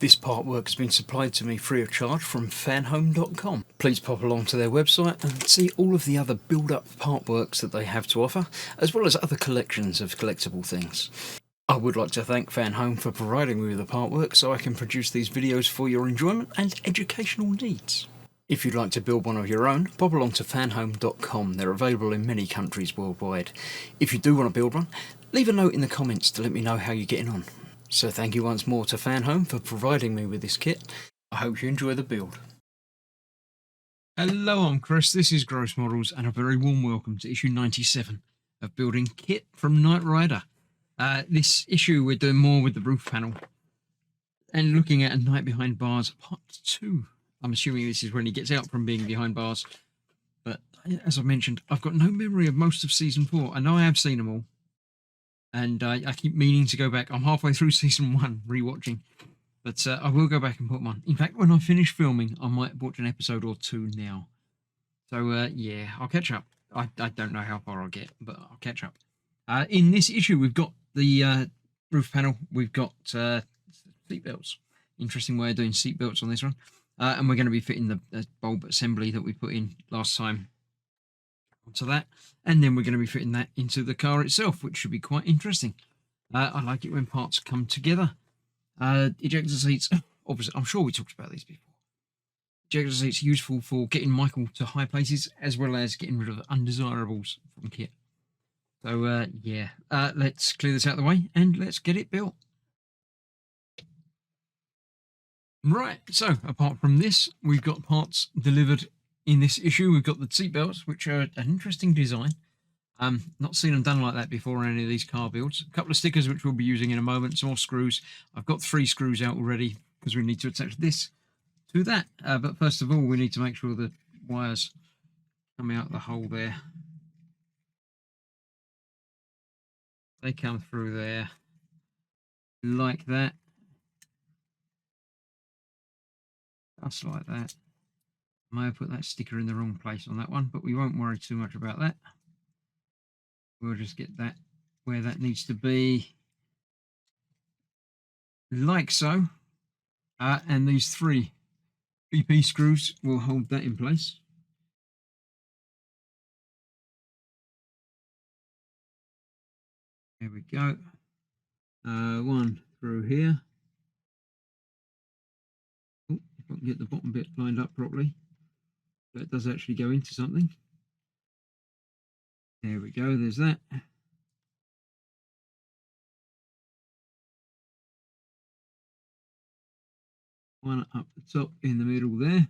This artwork has been supplied to me free of charge from Fanhome.com. Please pop along to their website and see all of the other build-up artworks that they have to offer, as well as other collections of collectible things. I would like to thank Fanhome for providing me with the artwork so I can produce these videos for your enjoyment and educational needs. If you'd like to build one of your own, pop along to fanhome.com. They're available in many countries worldwide. If you do want to build one, leave a note in the comments to let me know how you're getting on. So thank you once more to Fanhome for providing me with this kit. I hope you enjoy the build. Hello, I'm Chris, this is Gross Models, and a very warm welcome to issue 97 of building Kitt from Knight Rider. This issue we're doing more with the roof panel and looking at A Night Behind Bars Part 2. I'm assuming this is when he gets out from being behind bars, but as I mentioned, I've got no memory of most of Season 4. I know I have seen them all, and I keep meaning to go back. I'm halfway through Season 1, rewatching, but I will go back and put them on. In fact, when I finish filming, I might watch an episode or two now. So, yeah, I'll catch up. I don't know how far I'll get, but I'll catch up. In this issue, we've got the roof panel. We've got seatbelts. Interesting way of doing seatbelts on this one. And we're going to be fitting the bulb assembly that we put in last time onto that. And then we're going to be fitting that into the car itself, which should be quite interesting. I like it when parts come together. Ejector seats, obviously, I'm sure we talked about these before. Ejector seats useful for getting Michael to high places, as well as getting rid of undesirables from Kitt. So, yeah, let's clear this out of the way and let's get it built. Right, so apart from this, we've got parts delivered in this issue. We've got the seatbelts, which are an interesting design. Not seen them done like that before on any of these car builds. A couple of stickers, which we'll be using in a moment. Some more screws. I've got 3 screws out already because we need to attach this to that. But first of all, we need to make sure the wires come out the hole there. They come through there like that. Just like that. I may have put that sticker in the wrong place on that one, but we won't worry too much about that. We'll just get that where that needs to be, like so. And these 3 BP screws will hold that in place. There we go. One through here. Oh, if I can get the bottom bit lined up properly. That does actually go into something. There we go, there's that. One up the top in the middle there.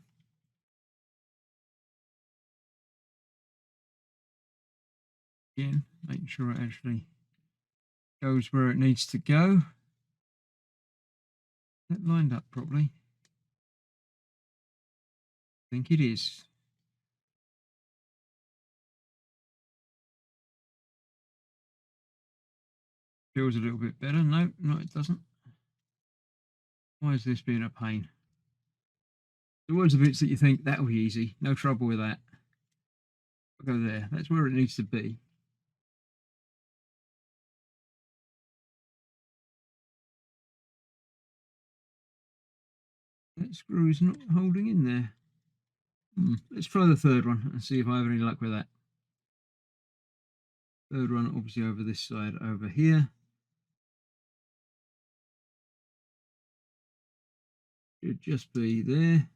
Again, making sure it actually goes where it needs to go. That lined up properly? I think it is. Feels a little bit better. No, it doesn't. Why is this being a pain? The ones the bits that you think that'll be easy, no trouble with that. I'll go there. That's where it needs to be. That screw is not holding in there. Let's try the third one and see if I have any luck with that. Third one, obviously over this side, over here. Should just be there.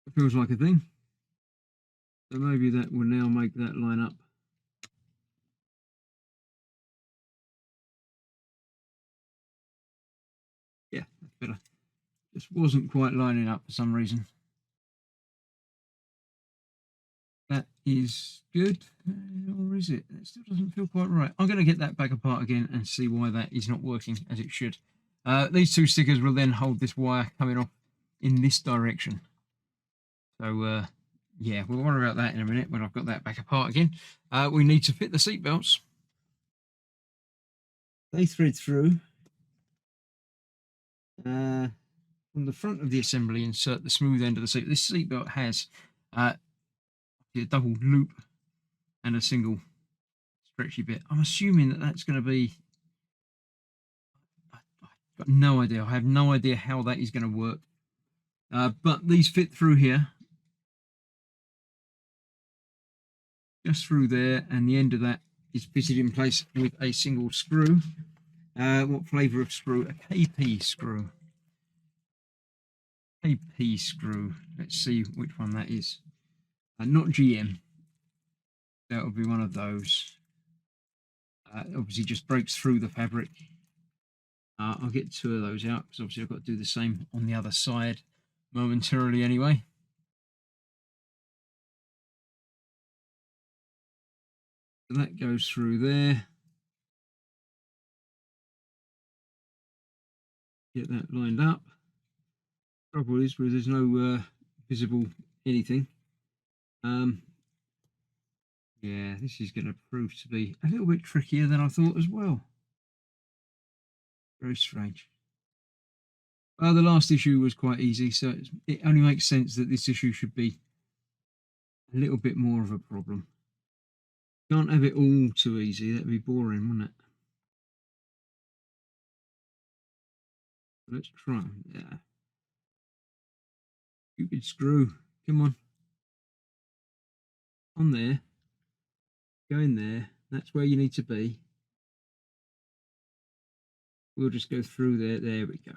It feels like a thing. So maybe that will now make that line up. Yeah, that's better. Just wasn't quite lining up for some reason. That is good, or is it? It still doesn't feel quite right. I'm going to get that back apart again and see why that is not working as it should. These 2 stickers will then hold this wire coming off in this direction. So, yeah, we'll worry about that in a minute when I've got that back apart again. We need to fit the seat belts. They thread through from the front of the assembly, insert the smooth end of the seat. This seatbelt has a double loop and a single stretchy bit. I'm assuming that that's going to be, I've got no idea. I have no idea how that is going to work. But these fit through here, just through there, and the end of that is fitted in place with a single screw. What flavour of screw? A KP screw. KP screw. Let's see which one that is. Not GM. That will be one of those. Obviously just breaks through the fabric. I'll get 2 of those out because obviously I've got to do the same on the other side momentarily anyway. So that goes through there. Get that lined up. Trouble is, where there's no visible anything. Yeah, this is going to prove to be a little bit trickier than I thought as well. Very strange. Well, the last issue was quite easy, so it only makes sense that this issue should be a little bit more of a problem. Can't have it all too easy. That'd be boring, wouldn't it? Let's try. Yeah. Stupid screw. Come on. On there. Go in there. That's where you need to be. We'll just go through there. There we go.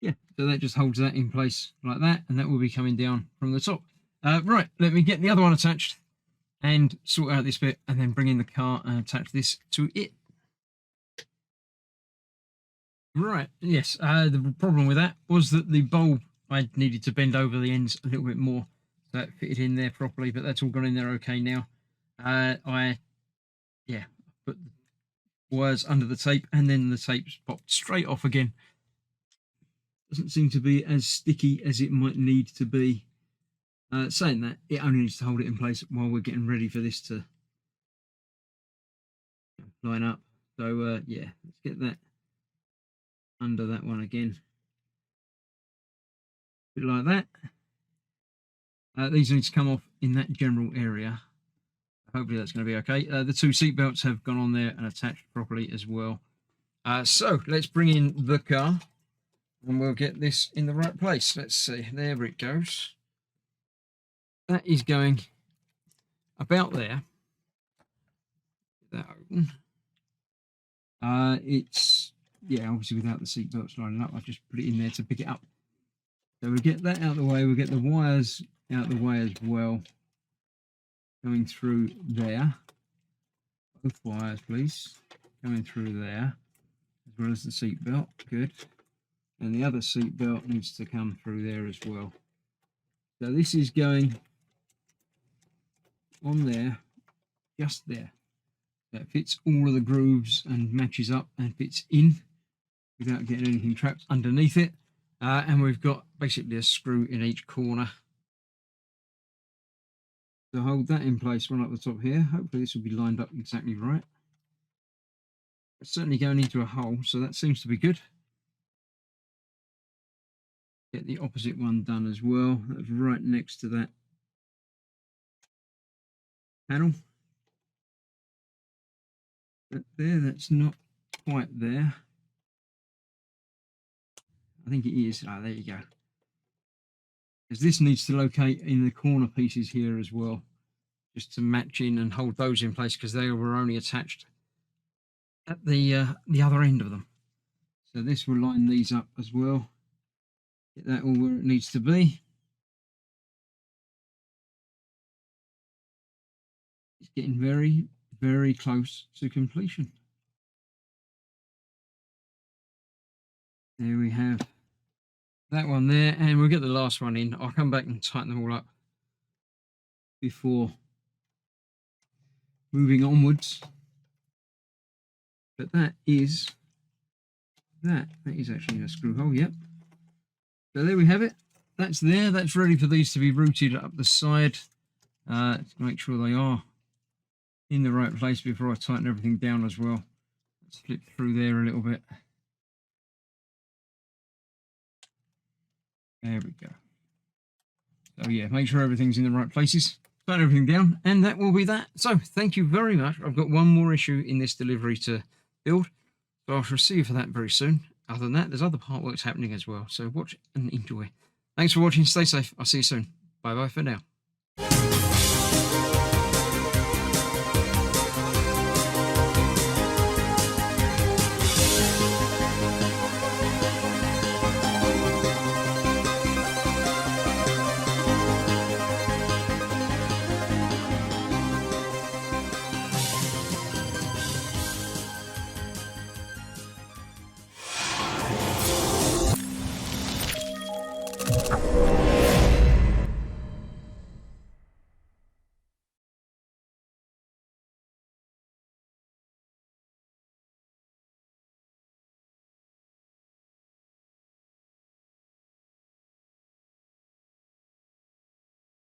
Yeah, so that just holds that in place like that, and that will be coming down from the top. Right, let me get the other one attached and sort out this bit, and then bring in the car and attach this to it. Right, yes, the problem with that was that the bulb, I needed to bend over the ends a little bit more so that fitted in there properly, but that's all gone in there okay now. I put the wires under the tape, and then the tape's popped straight off again. Doesn't seem to be as sticky as it might need to be. Saying that, it only needs to hold it in place while we're getting ready for this to line up. So yeah, let's get that under that one again. Bit like that. These need to come off in that general area. Hopefully that's going to be okay. The 2 seat belts have gone on there and attached properly as well. So let's bring in the car and we'll get this in the right place. Let's see. There it goes. That is going about there. Get that open. It's, yeah, obviously without the seat belts lining up, I've just put it in there to pick it up. So we'll get that out of the way. We'll get the wires out of the way as well. Going through there. Both wires, please. Going through there. As well as the seat belt. Good. And the other seat belt needs to come through there as well. So this is going on there, just there. That fits all of the grooves and matches up and fits in without getting anything trapped underneath it. And we've got basically a screw in each corner to hold that in place, one up the top here. Hopefully this will be lined up exactly right. It's certainly going into a hole, so that seems to be good. Get the opposite one done as well. That's right next to that panel. That there, that's not quite there. I think it is. Ah, there you go. Because this needs to locate in the corner pieces here as well, just to match in and hold those in place, because they were only attached at the other end of them. So this will line these up as well. Get that all where it needs to be. It's getting very, very close to completion. There we have that one there, and we'll get the last one in. I'll come back and tighten them all up before moving onwards. But that is actually a screw hole. Yep. So there we have it. That's there. That's ready for these to be routed up the side. To make sure they are in the right place before I tighten everything down as well. Let's flip through there a little bit. There we go. So yeah, make sure everything's in the right places. Turn everything down, and that will be that. So thank you very much. I've got one more issue in this delivery to build, so I shall see you for that very soon. Other than that, there's other part works happening as well. So watch and enjoy. Thanks for watching. Stay safe. I'll see you soon. Bye bye for now.